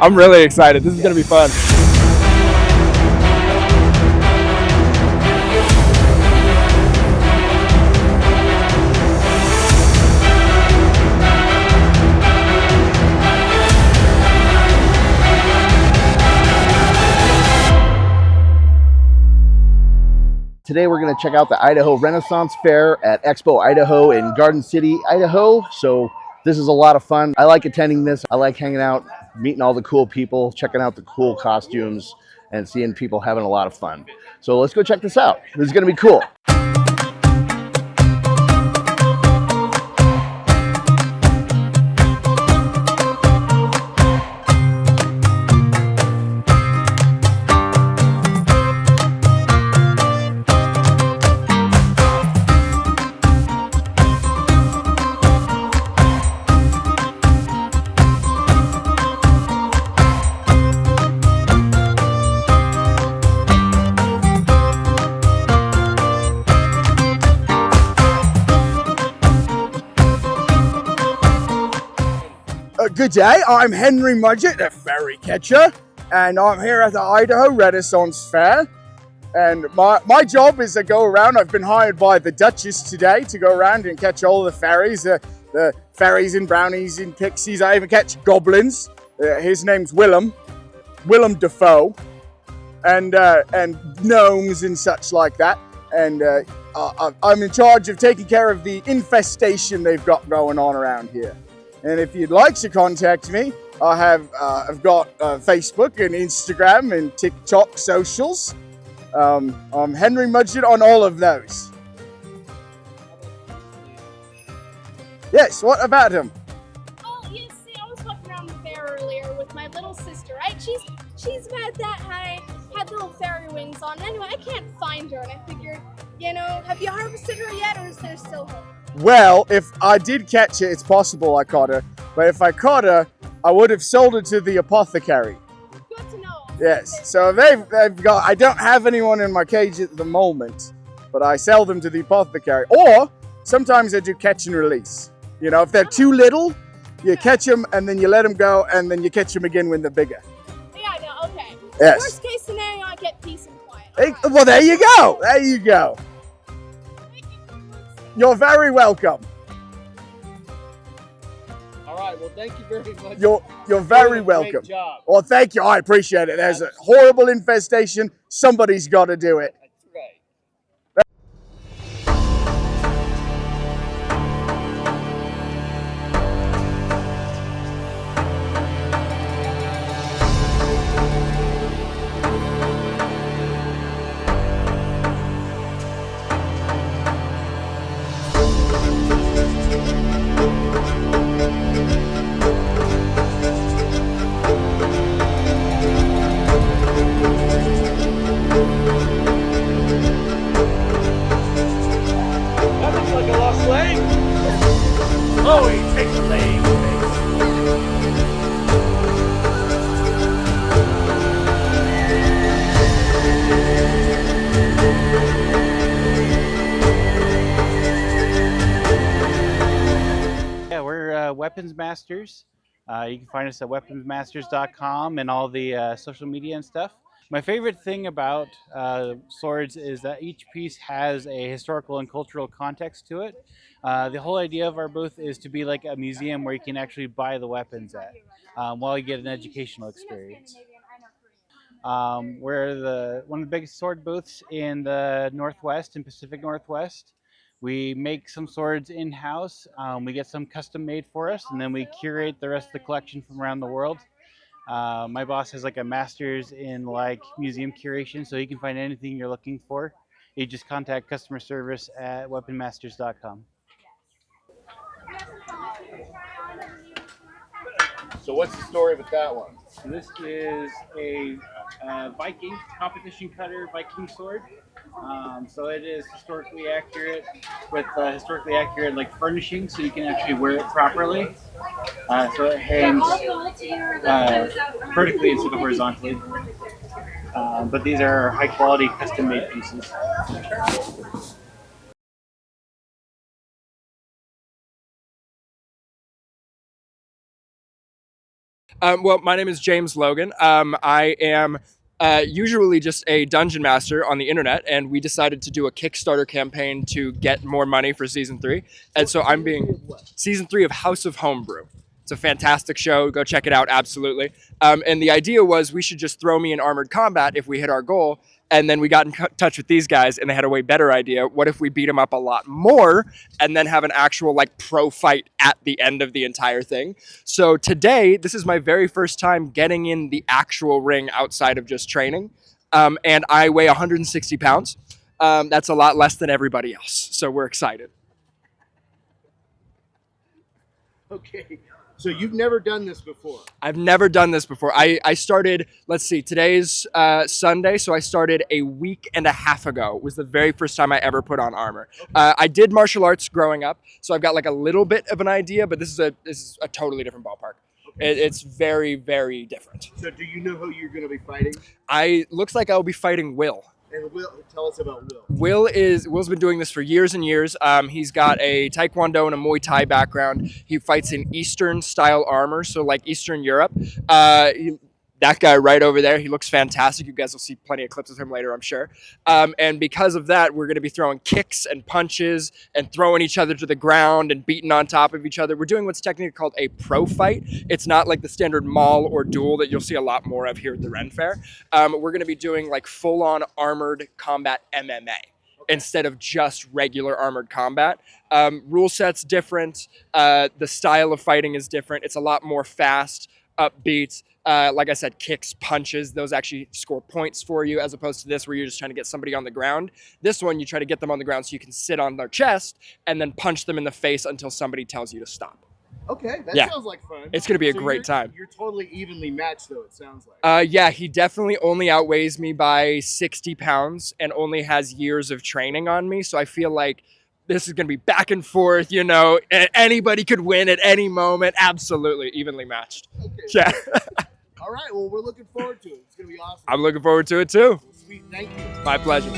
I'm really excited. This is going to be fun. Today we're going to check out the Idaho Renaissance Faire at Expo Idaho in Garden City, Idaho. So this is a lot of fun. I like attending this. I like hanging out, meeting all the cool people, checking out the cool costumes, and seeing people having a lot of fun. So let's go check this out. This is going to be cool. Good day, I'm Henry Mudgett, the ferry catcher, and I'm here at the Idaho Renaissance Faire. And my job is to go around. I've been hired by the Duchess today to go around and catch all the fairies, the fairies and brownies and pixies. I even catch goblins. His name's Willem Dafoe, and gnomes and such like that. And I'm in charge of taking care of the infestation they've got going on around here. And if you'd like to contact me, I've got Facebook and Instagram and TikTok socials. I'm Henry Mudgett on all of those. Yes, what about him? Oh, you see, I was walking around the fair earlier with my little sister, right? She's about that high, had little fairy wings on. Anyway, I can't find her, and I figured, have you harvested her yet, or is there still hope? Well, if I did catch her, it's possible I caught her. But if I caught her, I would have sold her to the apothecary. Good to know. Yes, so they've got, I don't have anyone in my cage at the moment, but I sell them to the apothecary. Or sometimes I do catch and release. If they're too little, you catch them and then you let them go, and then you catch them again when they're bigger. Yeah, I know, okay. Yes. Worst case scenario, I get peace and quiet. Right. Well, there you go. There you go. You're very welcome. All right, well, thank you very much. You're very welcome. Great job. Well, thank you. I appreciate it. There's a horrible infestation. Somebody's got to do it. That's right. That looks like a lost leg. Oh, he takes a leg. Yeah, we're Weapons Masters. You can find us at weaponsmasters.com and all the social media and stuff. My favorite thing about swords is that each piece has a historical and cultural context to it. The whole idea of our booth is to be like a museum where you can actually buy the weapons at while you get an educational experience. We're one of the biggest sword booths in the Northwest and Pacific Northwest. We make some swords in-house. We get some custom made for us, and then we curate the rest of the collection from around the world. My boss has like a master's in like museum curation, so you can find anything you're looking for. You just contact customer service at weaponmasters.com. So what's the story with that one? So this is a Viking competition cutter Viking sword. So it is historically accurate with historically accurate like furnishing, so you can actually wear it properly. So it hangs vertically instead of horizontally. But these are high quality custom made pieces. Well, my name is James Logan. I am usually just a dungeon master on the internet, and we decided to do a Kickstarter campaign to get more money for season 3. And so I'm being season 3 of House of Homebrew. It's a fantastic show. Go check it out. Absolutely. And the idea was we should just throw me in armored combat if we hit our goal. And then we got in touch with these guys, and they had a way better idea. What if we beat them up a lot more and then have an actual like pro fight at the end of the entire thing? So today, this is my very first time getting in the actual ring outside of just training. And I weigh 160 pounds. That's a lot less than everybody else. So we're excited. Okay. So you've never done this before? I've never done this before. I started, let's see, today's Sunday, so I started a week and a half ago. It was the very first time I ever put on armor. Okay. I did martial arts growing up, so I've got like a little bit of an idea, but this is a totally different ballpark. Okay. It's very, very different. So do you know who you're going to be fighting? Looks like I'll be fighting Will. And Will, tell us about Will. Will's been doing this for years and years. He's got a Taekwondo and a Muay Thai background. He fights in Eastern style armor, so like Eastern Europe. That guy right over there, he looks fantastic. You guys will see plenty of clips of him later, I'm sure. And because of that, we're going to be throwing kicks and punches and throwing each other to the ground and beating on top of each other. We're doing what's technically called a pro fight. It's not like the standard maul or duel that you'll see a lot more of here at the Ren Fair. We're going to be doing like full-on armored combat MMA instead of just regular armored combat. Rule set's different. The style of fighting is different. It's a lot more fast, upbeat. Like I said, kicks, punches, those actually score points for you, as opposed to this where you're just trying to get somebody on the ground. This one, you try to get them on the ground so you can sit on their chest and then punch them in the face until somebody tells you to stop. Okay, that sounds like fun. It's going to be a great time. You're totally evenly matched, though, it sounds like. Yeah, he definitely only outweighs me by 60 pounds and only has years of training on me, so I feel like this is going to be back and forth, you know. Anybody could win at any moment. Absolutely, evenly matched. Okay. Yeah. All right, well, we're looking forward to it. It's going to be awesome. I'm looking forward to it, too. Sweet, thank you. My pleasure.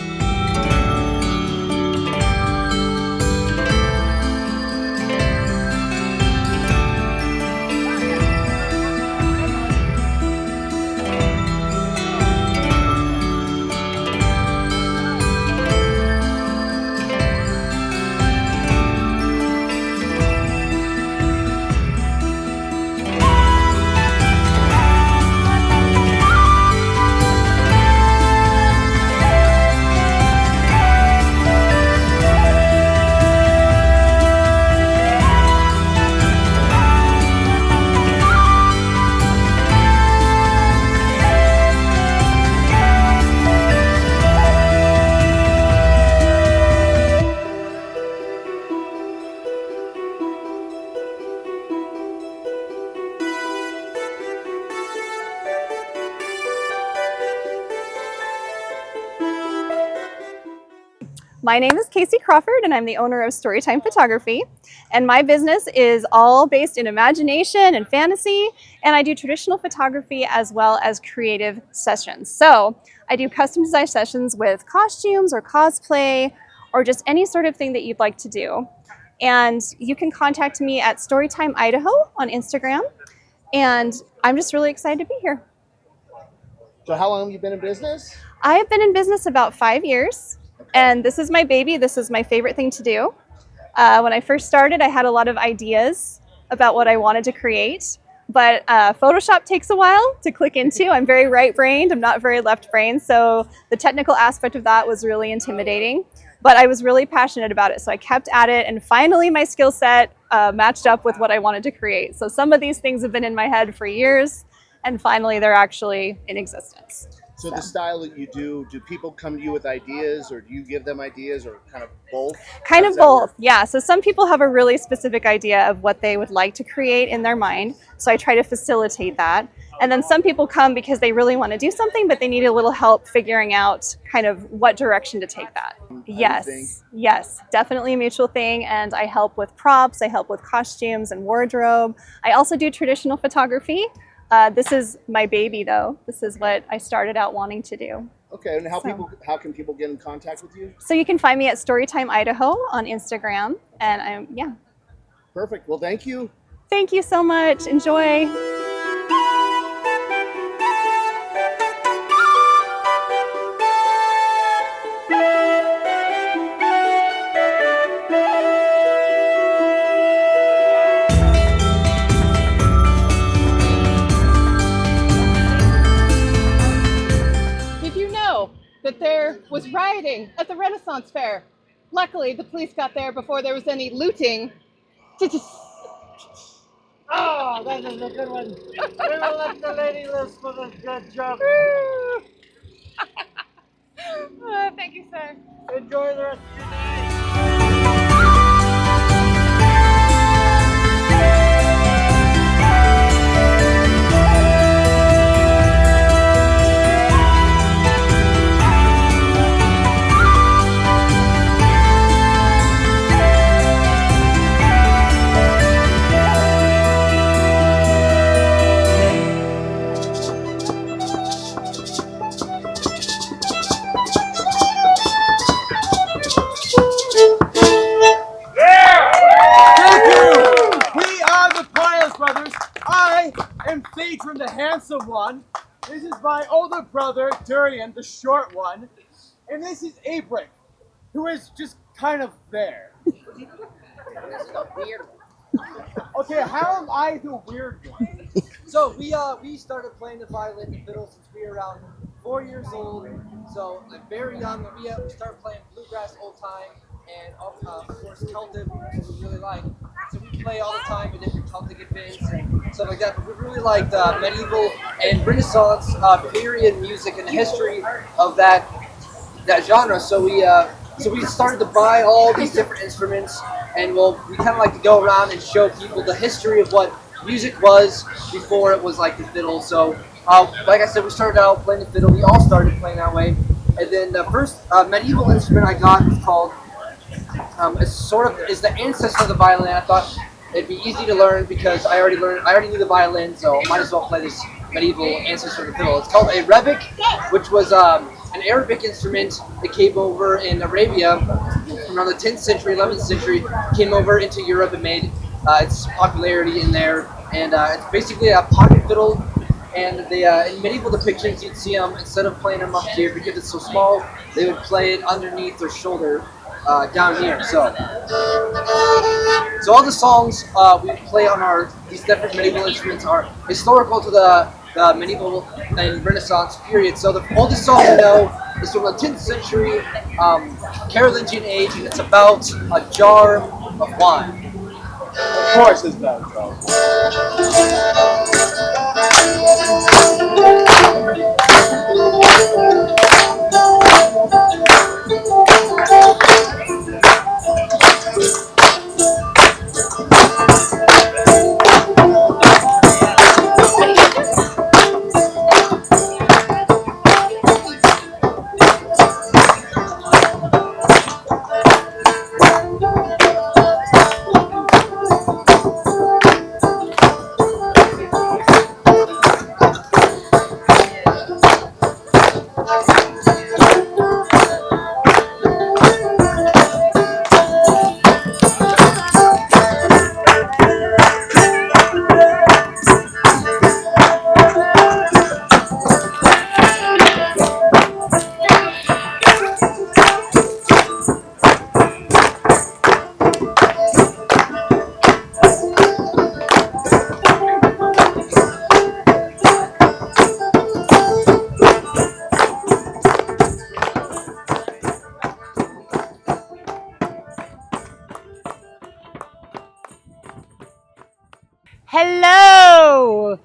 My name is Kasey Crawford, and I'm the owner of Storytime Photography. And my business is all based in imagination and fantasy, and I do traditional photography as well as creative sessions. So I do custom design sessions with costumes or cosplay or just any sort of thing that you'd like to do. And you can contact me at Storytime Idaho on Instagram, and I'm just really excited to be here. So how long have you been in business? I have been in business about 5 years. And this is my baby. This is my favorite thing to do. When I first started, I had a lot of ideas about what I wanted to create, but Photoshop takes a while to click into. I'm very right-brained. I'm not very left-brained, so the technical aspect of that was really intimidating. But I was really passionate about it, so I kept at it, and finally my skill set matched up with what I wanted to create. So some of these things have been in my head for years, and finally they're actually in existence. So the style that you do people come to you with ideas, or do you give them ideas, or kind of both? Kind of both, yeah. So some people have a really specific idea of what they would like to create in their mind, so I try to facilitate that. And then some people come because they really want to do something, but they need a little help figuring out kind of what direction to take that. Yes, definitely a mutual thing. And I help with props, I help with costumes and wardrobe. I also do traditional photography. This is my baby, though. This is what I started out wanting to do. Okay, and how can people get in contact with you? So you can find me at Storytime Idaho on Instagram, and yeah. Perfect. Well, thank you. Thank you so much. Enjoy. was rioting at the Renaissance Fair. Luckily, the police got there before there was any looting. Oh, that is a good one. We will let the lady list for the good joke. Thank you, sir. Enjoy the rest of your day. From the handsome one. This is my older brother, Durian, the short one. And this is Abram, who is just kind of there. This is the weird one. Okay, how am I the weird one? So we started playing the violin and fiddle since we were around 4 years old. So like very young, and we started playing bluegrass, old time, and of course Celtic, which we really like. So we play all the time with different Celtic events and stuff like that. But we really liked medieval and Renaissance period music and the history of that genre. So we started to buy all these different instruments, and we kind of like to go around and show people the history of what music was before it was like the fiddle. So like I said, we started out playing the fiddle. We all started playing that way, and then the first medieval instrument I got was called. It's the ancestor of the violin. I thought it'd be easy to learn because I already knew the violin, so I might as well play this medieval ancestor of the fiddle. It's called a rebec, which was an Arabic instrument that came over in Arabia around the 10th century, 11th century, came over into Europe and made its popularity in there. And it's basically a pocket fiddle. And in medieval depictions, you'd see them, instead of playing them up here, because it's so small, they would play it underneath their shoulder. Down here, so all the songs we play on these different medieval instruments are historical to the medieval and Renaissance period. So the oldest song we know is from the 10th century Carolingian age, and it's about a jar of wine. Of course, it's about a jar. Hello,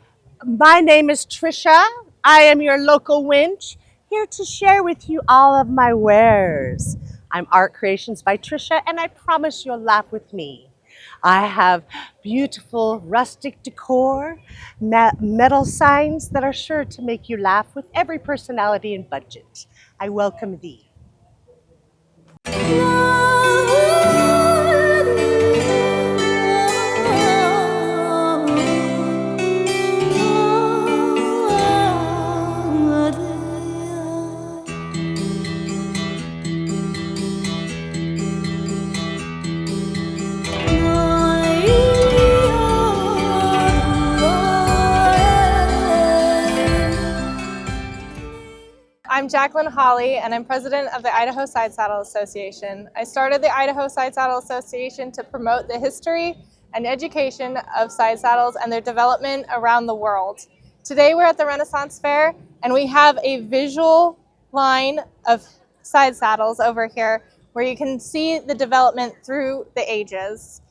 my name is Trisha. I am your local winch, here to share with you all of my wares. I'm Art Creations by Trisha, and I promise you'll laugh with me. I have beautiful rustic decor, metal signs that are sure to make you laugh with every personality and budget. I welcome thee. I'm JACQUELYNN Holly, and I'm president of the Idaho Sidesaddle Association. I started the Idaho Sidesaddle Association to promote the history and education of side saddles and their development around the world. Today we're at the Renaissance Fair, and we have a visual line of side saddles over here where you can see the development through the ages.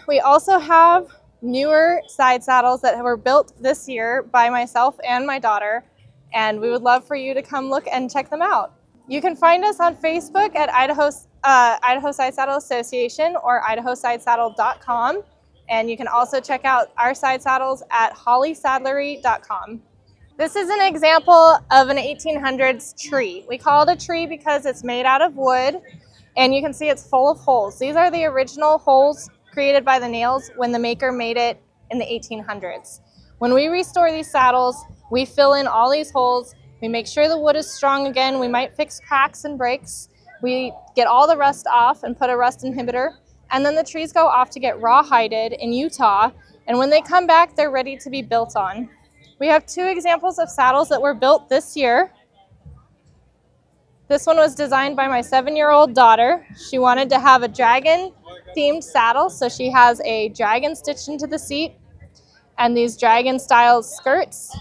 We also have newer side saddles that were built this year by myself and my daughter, and we would love for you to come look and check them out. You can find us on Facebook at Idaho Sidesaddle Association or idahosidesaddle.com, and you can also check out our side saddles at hollysaddlery.com. This is an example of an 1800s tree. We call it a tree because it's made out of wood, and you can see it's full of holes. These are the original holes created by the nails when the maker made it in the 1800s. When we restore these saddles, we fill in all these holes. We make sure the wood is strong again. We might fix cracks and breaks. We get all the rust off and put a rust inhibitor, and then the trees go off to get rawhided in Utah, and when they come back, they're ready to be built on. We have 2 examples of saddles that were built this year. This one was designed by my 7-year-old daughter. She wanted to have a dragon-themed saddle, so she has a dragon stitched into the seat and these dragon-style skirts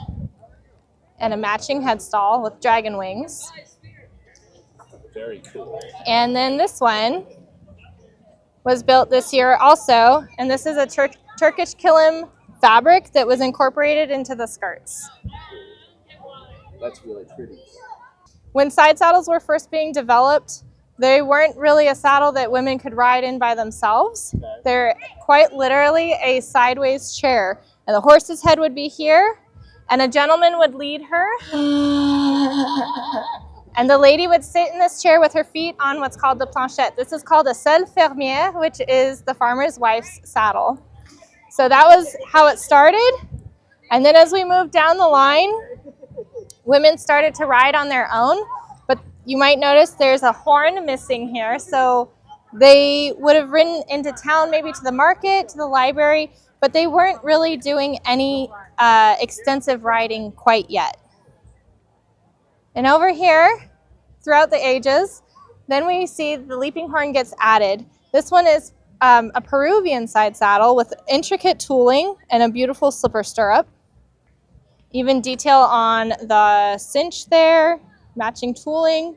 and a matching headstall with dragon wings. Very cool. And then this one was built this year also, and this is a Turkish kilim fabric that was incorporated into the skirts. That's really pretty. When side saddles were first being developed, they weren't really a saddle that women could ride in by themselves. They're quite literally a sideways chair, and the horse's head would be here, and a gentleman would lead her. And the lady would sit in this chair with her feet on what's called the planchette. This is called a selle fermière, which is the farmer's wife's saddle. So that was how it started. And then as we moved down the line, women started to ride on their own. But you might notice there's a horn missing here. So they would have ridden into town, maybe to the market, to the library, but they weren't really doing any extensive riding quite yet. And over here, throughout the ages, then we see the leaping horn gets added. This one is a Peruvian side saddle with intricate tooling and a beautiful slipper stirrup. Even detail on the cinch there, matching tooling.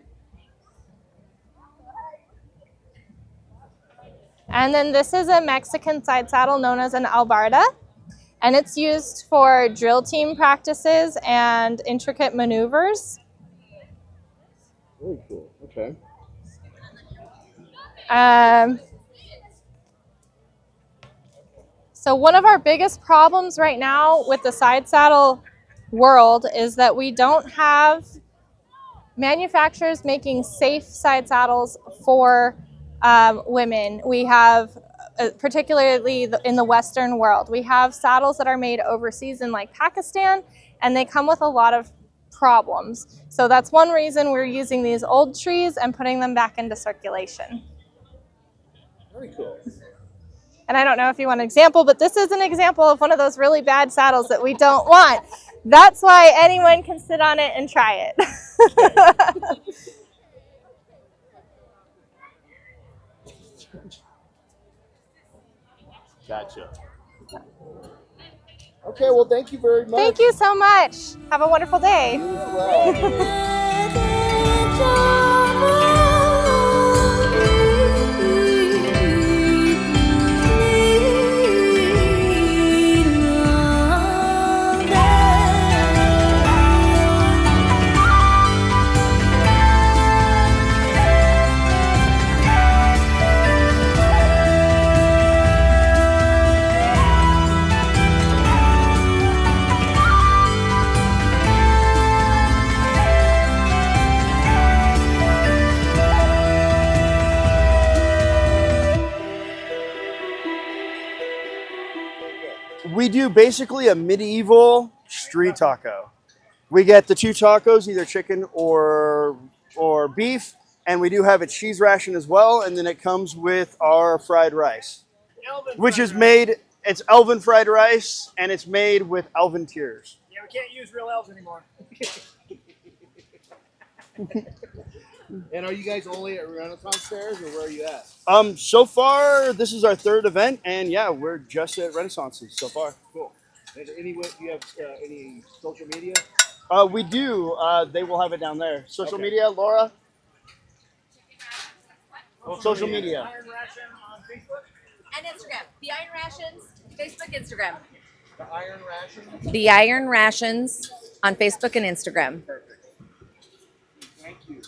And then this is a Mexican side saddle known as an albarda, and it's used for drill team practices and intricate maneuvers. Very cool. Okay. So one of our biggest problems right now with the side saddle world is that we don't have manufacturers making safe side saddles for women. We have, particularly in the Western world, we have saddles that are made overseas in like Pakistan, and they come with a lot of problems. So that's one reason we're using these old trees and putting them back into circulation. Very cool. And I don't know if you want an example, but this is an example of one of those really bad saddles that we don't want. That's why anyone can sit on it and try it. Gotcha. Okay, well, thank you very much. Thank you so much. Have a wonderful day. You as well. We do basically a medieval street taco. We get the 2 tacos, either chicken or beef, and we do have a cheese ration as well, and then it comes with our fried rice, which is made, it's elven fried rice, and it's made with elven tears. Yeah, we can't use real elves anymore. And are you guys only at Renaissance Fairs, or where are you at? So far, this is our 3rd event, and yeah, we're just at Renaissances so far. Cool. And do you have any social media? We do. They will have it down there. Social media, Laura? Social media. Iron Ration on Facebook? And Instagram. The Iron Rations, Facebook, Instagram. The Iron Ration? The Iron Rations on Facebook and Instagram. Perfect. Thank you.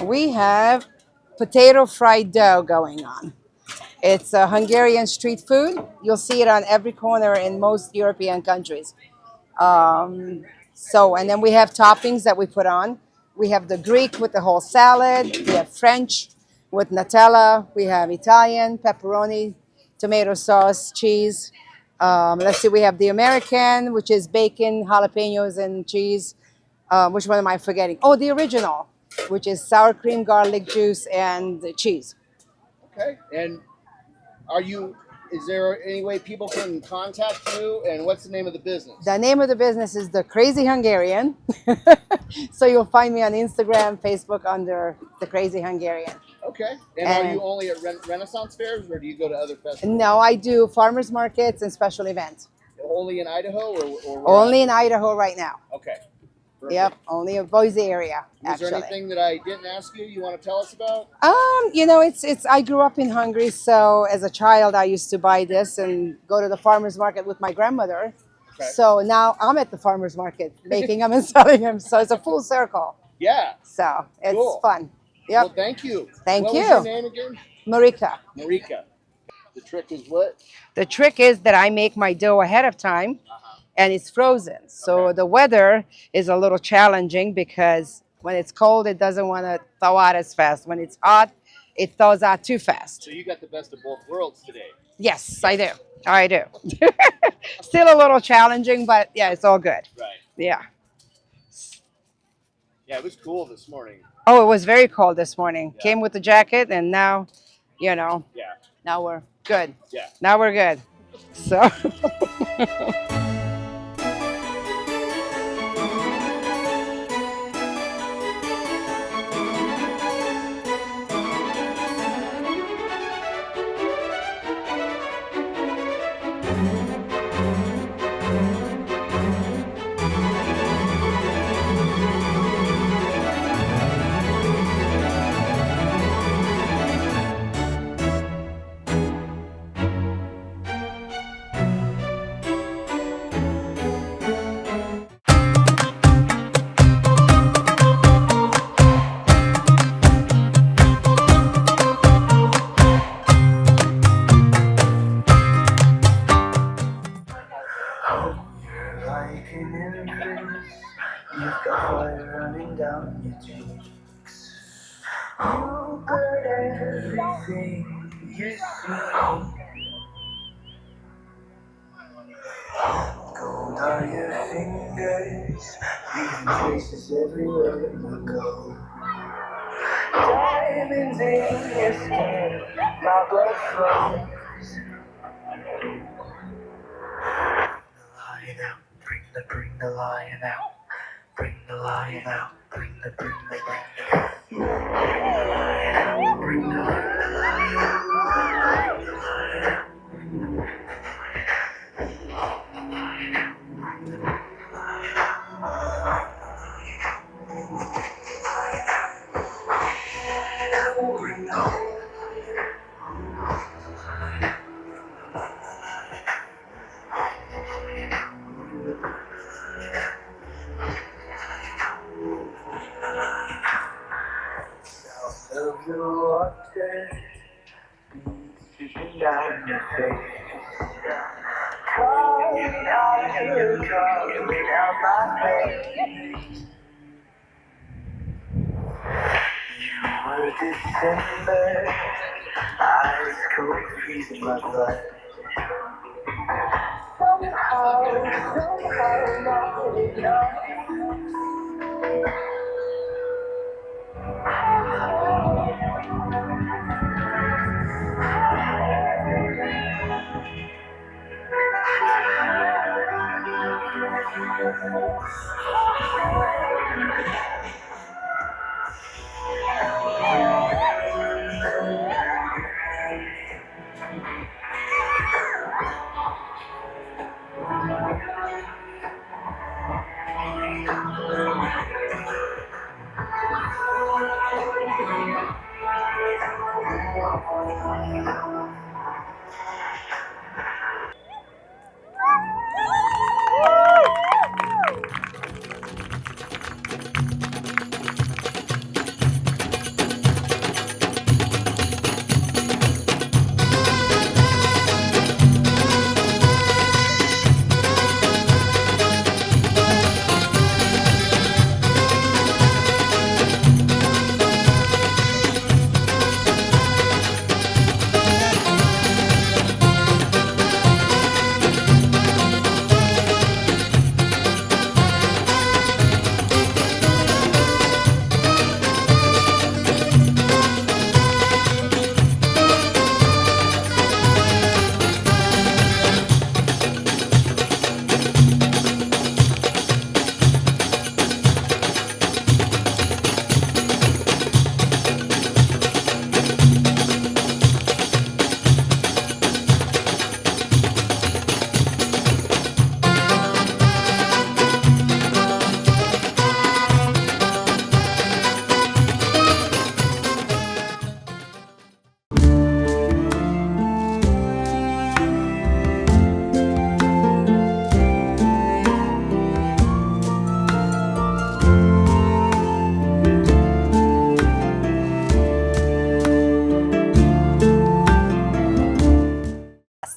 We have potato fried dough going on. It's a Hungarian street food. You'll see it on every corner in most European countries. And then we have toppings that we put on. We have the Greek with the whole salad. We have French with Nutella. We have Italian, pepperoni, tomato sauce, cheese. Let's see, we have the American, which is bacon, jalapenos, and cheese. Which one am I forgetting? Oh, the original, which is sour cream, garlic juice, and cheese. Okay. And is there any way people can contact you? And what's the name of the business? The name of the business is The Crazy Hungarian. So you'll find me on Instagram, Facebook under The Crazy Hungarian. Okay. And are you only at Renaissance fairs, or do you go to other festivals? No, I do farmers markets and special events. Only in Idaho, or Only in Idaho right now. Okay. Perfect. Yep, only in Boise area. Is there anything that I didn't ask you want to tell us about? It's I grew up in Hungary, so as a child I used to buy this and go to the farmers market with my grandmother. Okay. So now I'm at the farmers market making them and selling them. So it's a full circle. Yeah. So it's Cool. fun. Yep. Well, thank you. Thank what you. What was your name again? Marika. Marika. The trick is what? The trick is that I make my dough ahead of time. And it's frozen. So the weather is a little challenging because when it's cold, it doesn't want to thaw out as fast. When it's hot, it thaws out too fast. So you got the best of both worlds today. Yes, I do. I do. Still a little challenging, but yeah, it's all good. Right. Yeah. Yeah, it was cool this morning. Oh, it was very cold this morning. Yeah. Came with the jacket, and now, Yeah. now we're good. Yeah. Now we're good. So. Gold are your fingers, leaving traces everywhere you go. Diamonds in your skin, my blood flows. Lion out, bring the lion out, bring the lion out, bring the lion out, bring the lion out. Of the water, beating down your face. Calling out my face. You Summer December, ice cold freezing my blood.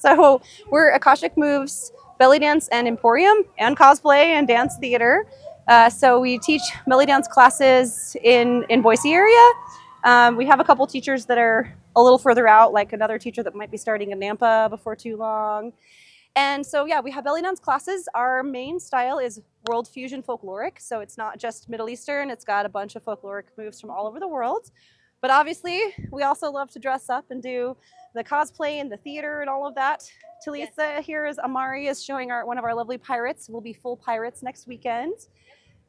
So we're Akashic Moves Belly Dance and Emporium and Cosplay and Dance Theater. So we teach belly dance classes in Boise area. We have a couple teachers that are a little further out, like another teacher that might be starting in Nampa before too long. And so yeah, we have belly dance classes. Our main style is world fusion folkloric. So it's not just Middle Eastern, it's got a bunch of folkloric moves from all over the world. But obviously, we also love to dress up and do the cosplay and the theater and all of that. Talisa here is Amari is showing one of our lovely pirates. We'll be full pirates next weekend.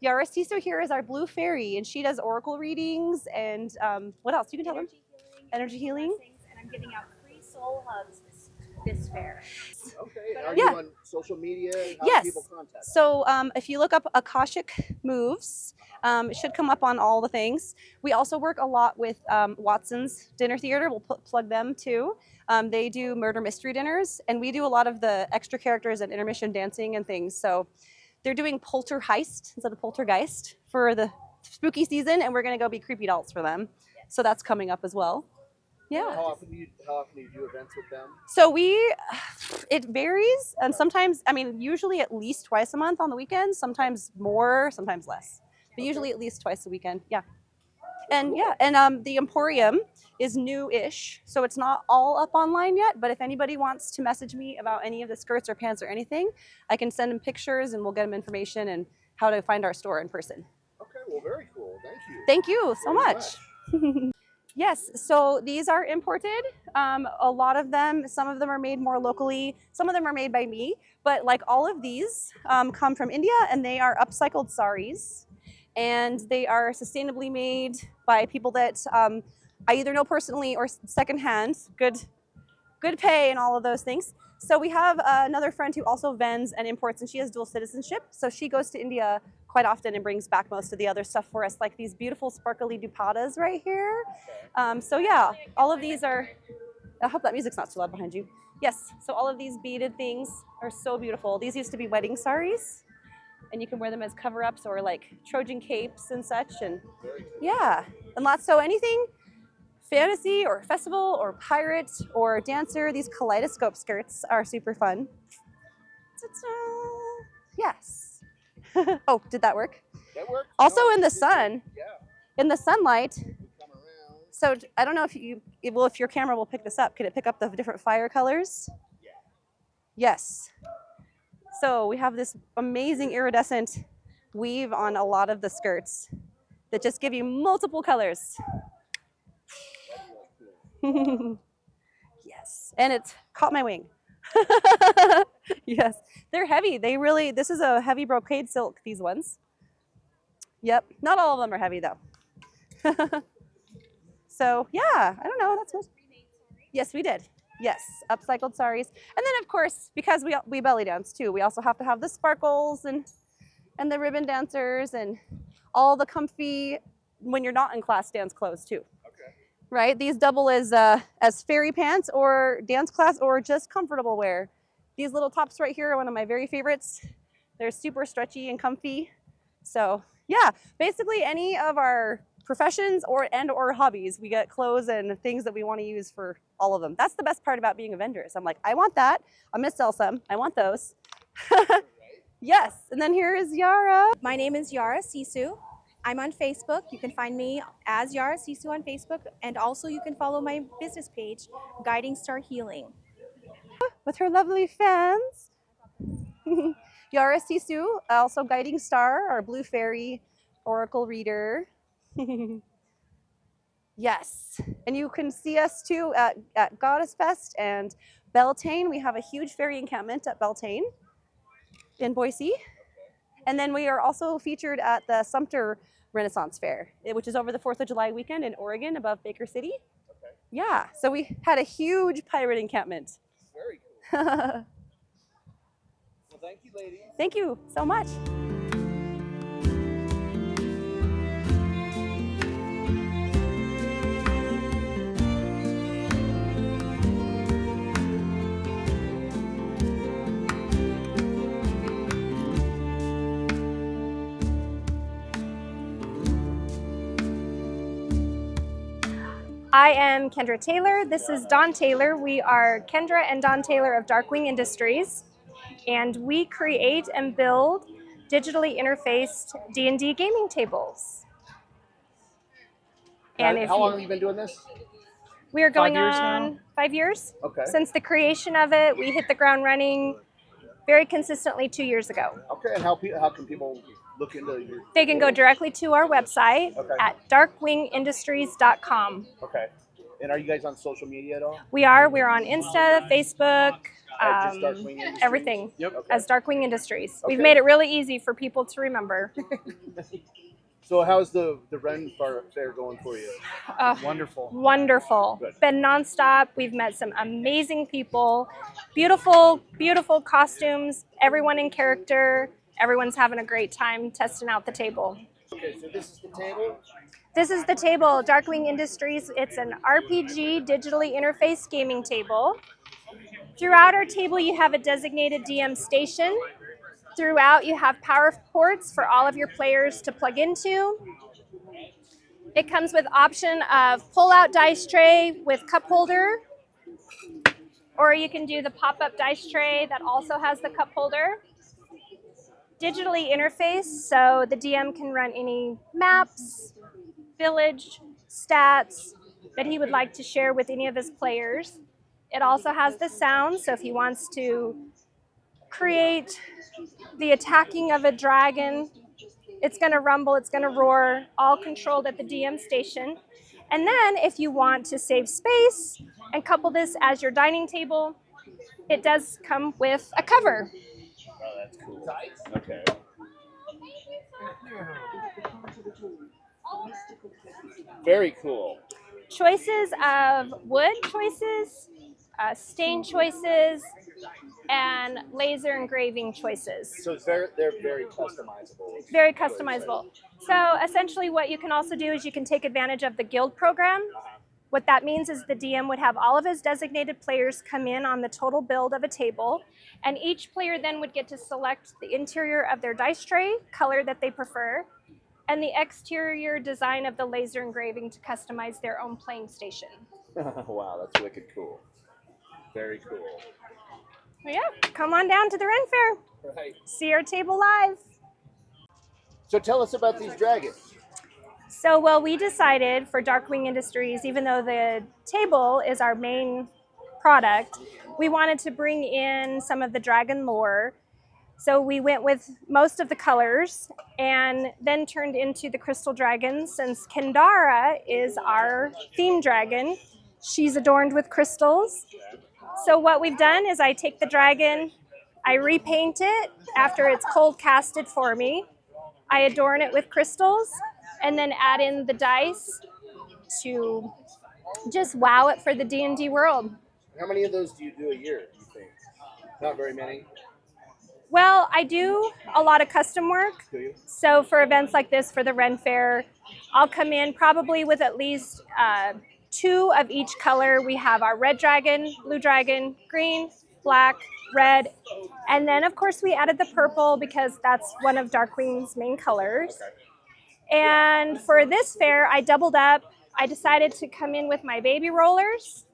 Yaris Tiso here is our blue fairy, and she does oracle readings and what else? You can tell them. Energy healing. And I'm giving out free soul hugs this fair. Okay. Are Yeah. you on social media? How Yes. do people contact you? So if you look up Akashic Moves, it should come up on all the things. We also work a lot with Watson's Dinner Theater. We'll plug them too. They do murder mystery dinners, and we do a lot of the extra characters and intermission dancing and things. So they're doing Poltergeist instead of Poltergeist for the spooky season, and we're going to go be creepy dolls for them. So that's coming up as well. Yeah. How often do you do events with them? So it varies, and sometimes, I mean, usually at least twice a month on the weekends, sometimes more, sometimes less, but usually at least twice a weekend, yeah. And yeah, and the Emporium is new-ish, so it's not all up online yet, but if anybody wants to message me about any of the skirts or pants or anything, I can send them pictures and we'll get them information and how to find our store in person. Okay, well, very cool. Thank you. Thank you so much. Yes, so these are imported. A lot of them, some of them are made more locally, some of them are made by me, but like all of these come from India, and they are upcycled saris, and they are sustainably made by people that I either know personally or secondhand, good pay and all of those things. So we have another friend who also vends and imports, and she has dual citizenship, so she goes to India quite often and brings back most of the other stuff for us, like these beautiful sparkly dupattas right here. So yeah, all of these are, I hope that music's not too loud behind you. Yes, so all of these beaded things are so beautiful. These used to be wedding saris, and you can wear them as cover-ups or like Trojan capes and such, and yeah, and lots, so anything fantasy or festival or pirate or dancer, these kaleidoscope skirts are super fun. Ta-ta. Yes. Oh, did that work? That worked. Also in the sun, in the sunlight, So I don't know if if your camera will pick this up. Can it pick up the different fire colors? Yeah. Yes. So we have this amazing iridescent weave on a lot of the skirts that just give you multiple colors. Yes, and it's caught my wing. Yes, they're heavy. This is a heavy brocade silk, these ones. Yep, not all of them are heavy though. So yeah, I don't know, that's what. Yes, we did. Yes, upcycled saris. And then of course, because we belly dance too, we also have to have the sparkles and the ribbon dancers and all the comfy, when you're not in class, dance clothes too. Okay. Right, these double as fairy pants or dance class or just comfortable wear. These little tops right here are one of my very favorites. They're super stretchy and comfy. So yeah, basically any of our professions or hobbies, we get clothes and things that we want to use for all of them. That's the best part about being a vendor. So I'm like, I want that. I'm gonna sell some. I want those. Yes, and then here is Yara. My name is Yara Sisu. I'm on Facebook. You can find me as Yara Sisu on Facebook, and also you can follow my business page, Guiding Star Healing. With her lovely fans. Yara Sisu, also Guiding Star, our Blue Fairy Oracle reader. Yes, and you can see us too at Goddess Fest and Beltane. We have a huge fairy encampment at Beltane in Boise. And then we are also featured at the Sumter Renaissance Fair, which is over the 4th of July weekend in Oregon above Baker City. Okay. Yeah, so we had a huge pirate encampment. Very cool. Well, thank you, ladies. Thank you so much. I am Kendra Taylor. This is Dawn Taylor. We are Kendra and Dawn Taylor of Darkwing Industries, and we create and build digitally interfaced D&D gaming tables. And how long have you been doing this? We are going 5 years on now? 5 years. Okay. Since the creation of it, we hit the ground running very consistently 2 years ago. Okay, and how can people look into your... They can go directly to our website at darkwingindustries.com. Okay. And are you guys on social media at all? We're on Insta, Facebook, Just Darkwing Industries? everything as Darkwing Industries. We've Okay. made it really easy for people to remember. So how's the Ren Fair going for you? Wonderful. Wonderful. Good. Been nonstop. We've met some amazing people. Beautiful, beautiful costumes. Everyone in character. Everyone's having a great time testing out the table. Okay, so this is the table? This is the table, Darkwing Industries. It's an RPG digitally interfaced gaming table. Throughout our table, you have a designated DM station. Throughout, you have power ports for all of your players to plug into. It comes with option of pull-out dice tray with cup holder, or you can do the pop-up dice tray that also has the cup holder. Digitally interfaced, so the DM can run any maps, village, stats that he would like to share with any of his players. It also has the sound, so if he wants to create the attacking of a dragon, it's going to rumble, it's going to roar, all controlled at the DM station. And then if you want to save space and couple this as your dining table, it does come with a cover. Oh, that's cool. Okay. Very cool. Choices of wood choices, stain choices, and laser engraving choices. So they're very customizable. Very customizable. So essentially what you can also do is you can take advantage of the guild program. What that means is the DM would have all of his designated players come in on the total build of a table, and each player then would get to select the interior of their dice tray, color that they prefer, and the exterior design of the laser engraving to customize their own playing station. Wow, that's wicked cool. Very cool. Well, yeah, come on down to the Ren Fair. Right. See our table live. So tell us about these dragons. So, well, we decided for Darkwing Industries, even though the table is our main product, we wanted to bring in some of the dragon lore. So we went with most of the colors and then turned into the crystal dragons, since Kendara is our theme dragon. She's adorned with crystals. So what we've done is I take the dragon, I repaint it after it's cold casted for me. I adorn it with crystals and then add in the dice to just wow it for the D&D world. How many of those do you do a year, do you think? Not very many? Well, I do a lot of custom work. Do you? So for events like this, for the Ren Fair, I'll come in probably with at least 2 of each color. We have our red dragon, blue dragon, green, black, red, and then of course we added the purple because that's one of Darkwing's main colors. Okay. And for this fair, I doubled up. I decided to come in with my baby rollers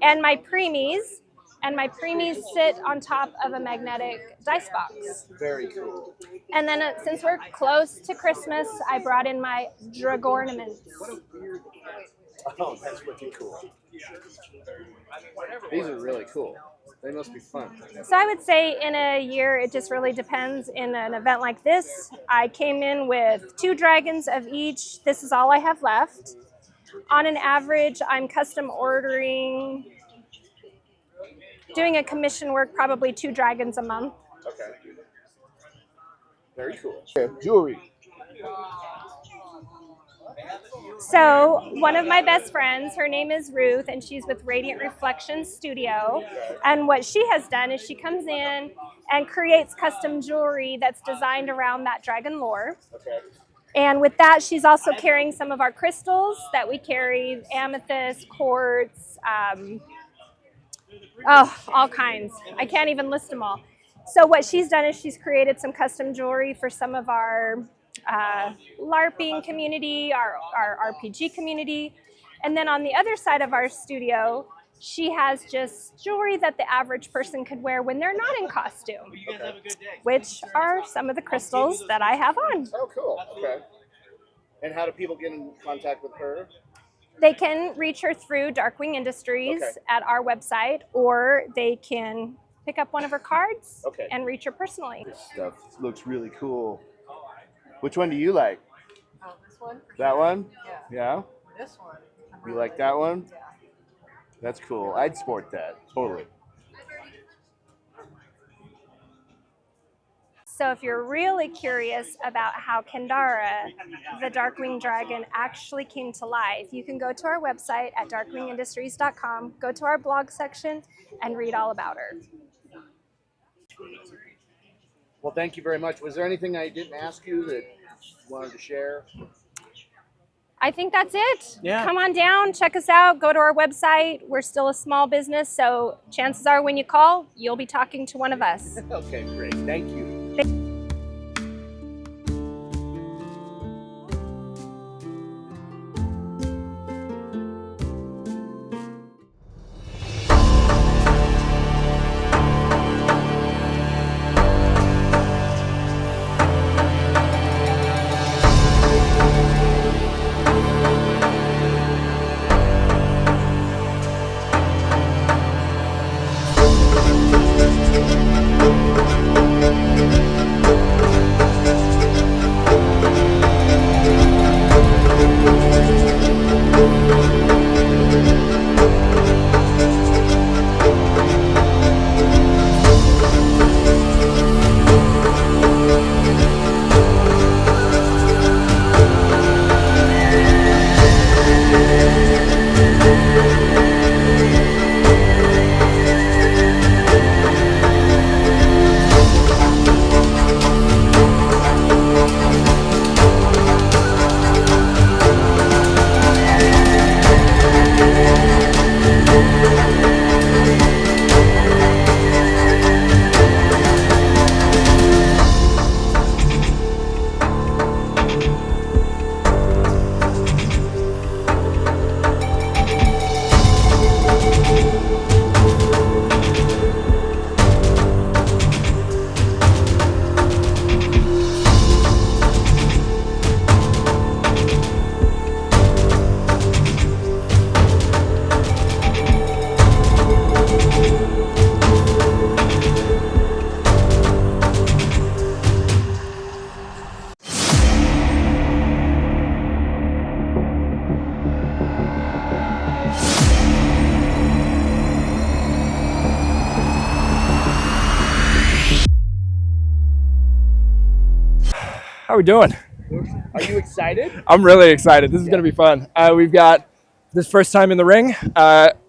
and my preemies. And my preemies sit on top of a magnetic dice box. Very cool. And then since we're close to Christmas, I brought in my dragornaments. Oh, that's pretty cool. These are really cool. They must be fun. So I would say in a year, it just really depends. In an event like this, I came in with 2 dragons of each. This is all I have left. On an average, I'm custom ordering, doing a commission work, probably 2 dragons a month. Okay. Very cool. Okay, jewelry. So one of my best friends, her name is Ruth, and she's with Radiant Reflections Studio. And what she has done is she comes in and creates custom jewelry that's designed around that dragon lore. Okay. And with that, she's also carrying some of our crystals that we carry, amethyst, quartz, all kinds. I can't even list them all. So what she's done is she's created some custom jewelry for some of our LARPing community, our RPG community. And then on the other side of our studio, she has just jewelry that the average person could wear when they're not in costume, which are some of the crystals that I have on. Oh, cool. Okay. And how do people get in contact with her? They can reach her through Darkwing Industries at our website, or they can pick up one of her cards and reach her personally. This stuff looks really cool. Which one do you like? This one? That one? Yeah. Yeah? This one. You like that one? Yeah. That's cool. I'd sport that. Totally. So if you're really curious about how Kendara, the Darkwing Dragon, actually came to life, you can go to our website at darkwingindustries.com, go to our blog section, and read all about her. Well, thank you very much. Was there anything I didn't ask you that you wanted to share? I think that's it. Yeah. Come on down, check us out, go to our website. We're still a small business, so chances are when you call, you'll be talking to one of us. Okay, great. Thank you. Thank you. How are we doing? Are you excited? I'm really excited. This is going to be fun. We've got this first time in the ring.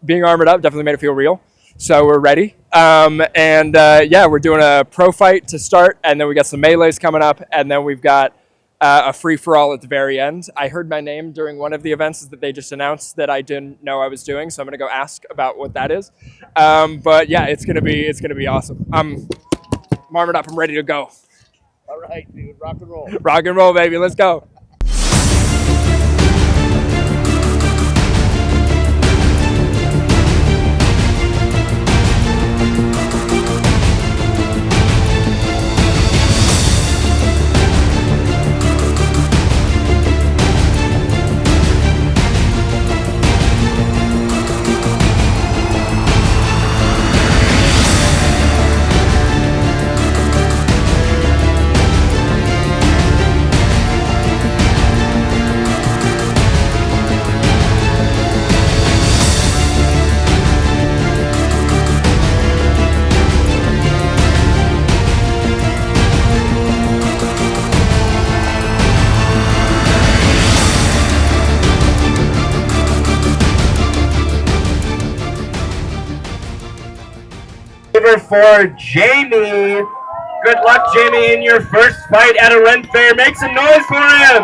Being armored up definitely made it feel real. So we're ready. Yeah, we're doing a pro fight to start, and then we got some melees coming up, and then we've got a free-for-all at the very end. I heard my name during one of the events that they just announced that I didn't know I was doing, so I'm going to go ask about what that is. But yeah, it's going to be awesome. I'm armored up. I'm ready to go. All right, dude. Rock and roll. Rock and roll, baby. Let's go. For Jamie. Good luck, Jamie, in your first fight at a Ren Fair. Make some noise for him.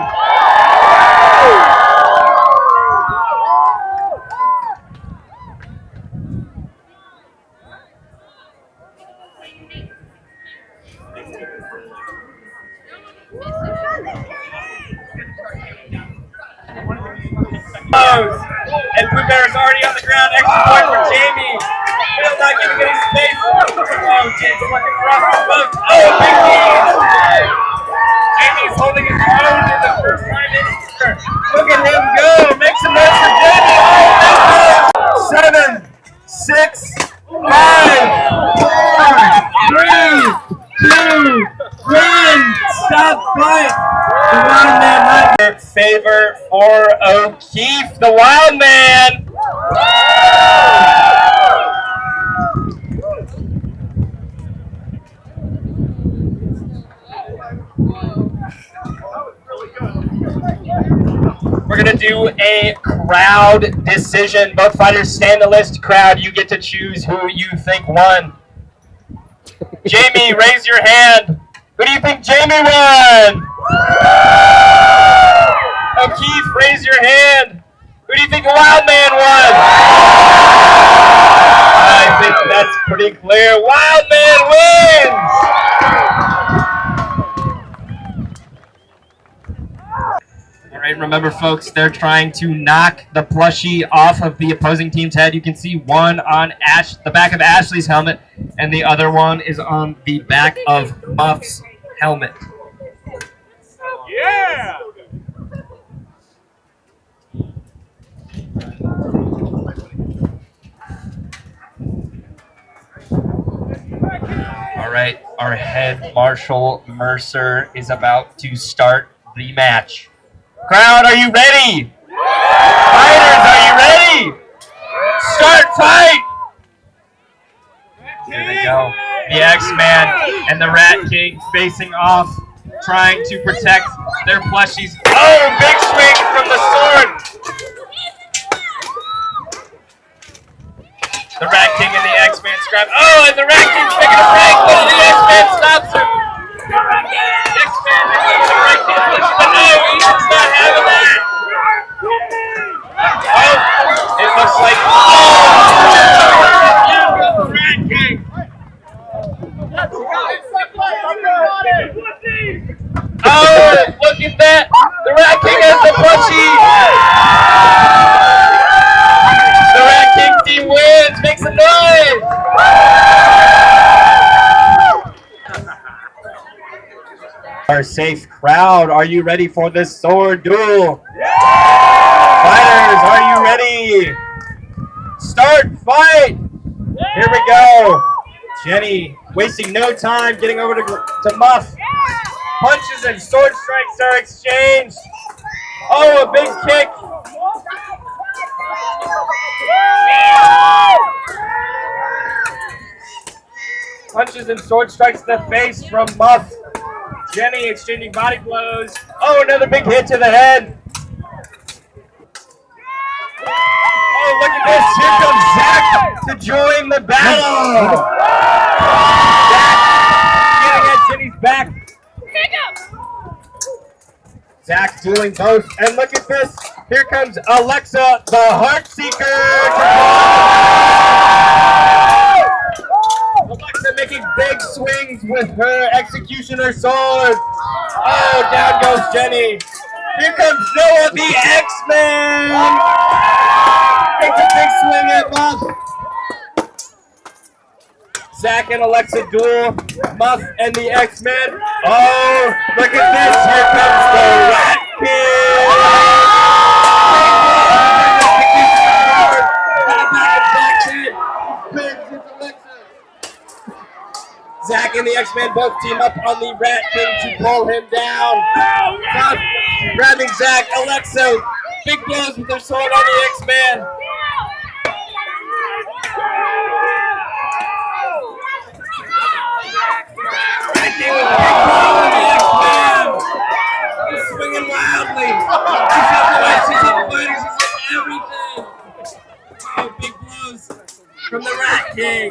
And Blue Bear's already on the ground. Extra point for Jamie. Still not giving any space. Oh, James looking across the boat. Oh, big lead. Jamie's holding his own in the first time in. Look at him go. Make some noise for Jamie. Oh, 7, 6, 5, 4, 3, 2, 1. Stop fight. The Wild Man had favor for O'Keefe, the Wild Man. We're going to do a crowd decision. Both fighters stay in the list. Crowd, you get to choose who you think won. Jamie, raise your hand. Who do you think Jamie won? O'Keefe, raise your hand. Who do you think the Wild Man won? I think that's pretty clear. Wild Man wins! All right, remember, folks, they're trying to knock the plushie off of the opposing team's head. You can see one on the back of Ashley's helmet, and the other one is on the back of Muff's helmet. Yeah! All right, our head marshal Mercer is about to start the match. Crowd, are you ready? Fighters, are you ready? Start fight! Here they go. The X-Man and the Rat King facing off, trying to protect their plushies. Oh, big swing from the sword! The Rat King and the X-Man scrap. Oh, and the Rat King's making a break, but the X-Man stops him. The X-Man and the Rat King pushes it. Oh, he's not having that. Oh, it looks like. Oh, the Rat King. Oh, look at that. The Rat King has the plushie. The Rat King team wins! Make some noise! Our safe crowd, are you ready for this sword duel? Yeah! Fighters, are you ready? Start fight! Here we go. Jenny wasting no time getting over to Muff. Punches and sword strikes are exchanged. Oh, a big kick. Punches and sword strikes to the face from Muff. Jenny exchanging body blows. Oh, another big hit to the head. Oh, look at this. Here comes Zach to join the battle. Zach getting at Jenny's back. Zach dueling both. And look at this. Here comes Alexa, the Heart Seeker. Alexa making big swings with her executioner sword. Oh, down goes Jenny. Here comes Noah, the X-Man. Takes a big swing at Muff. Zach and Alexa duel. Muff and the X-Men. Oh, look at this. Here comes the Rat Kid. Zach and the X-Men both team up on the Rat King to pull him down. Muff grabbing Zach. Alexa, big blows with her sword on the X-Man. He's swinging wildly. She's up the lights, she's up the fighters, she's up everything. Oh, big blows from the Rat King.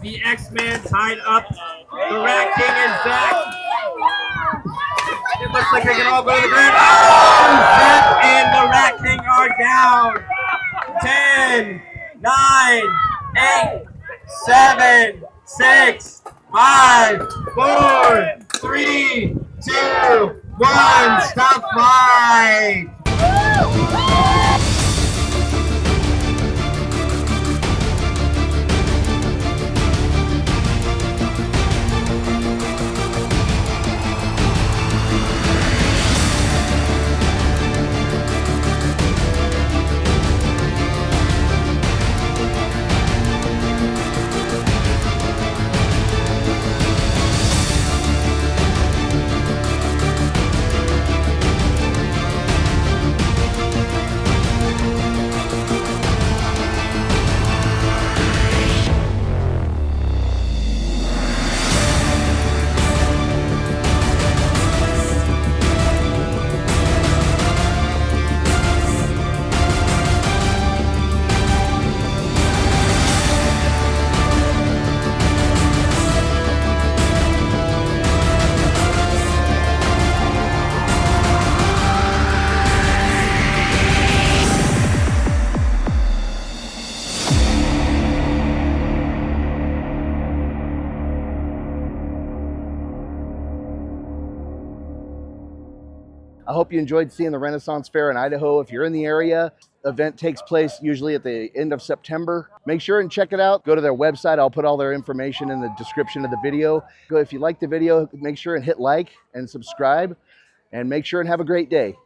The X-Man tied up the Rat King and Zach. It looks like they can all go to the ground. Oh, Zach and the Rat King are down. 10, 9, 8, 7, 6, 5, 4, 3, 2, 1. Stop fight. I hope you enjoyed seeing the Renaissance Fair in Idaho. If you're in the area, the event takes place usually at the end of September. Make sure and check it out. Go to their website. I'll put all their information in the description of the video. If you like the video, make sure and hit like and subscribe, and make sure and have a great day.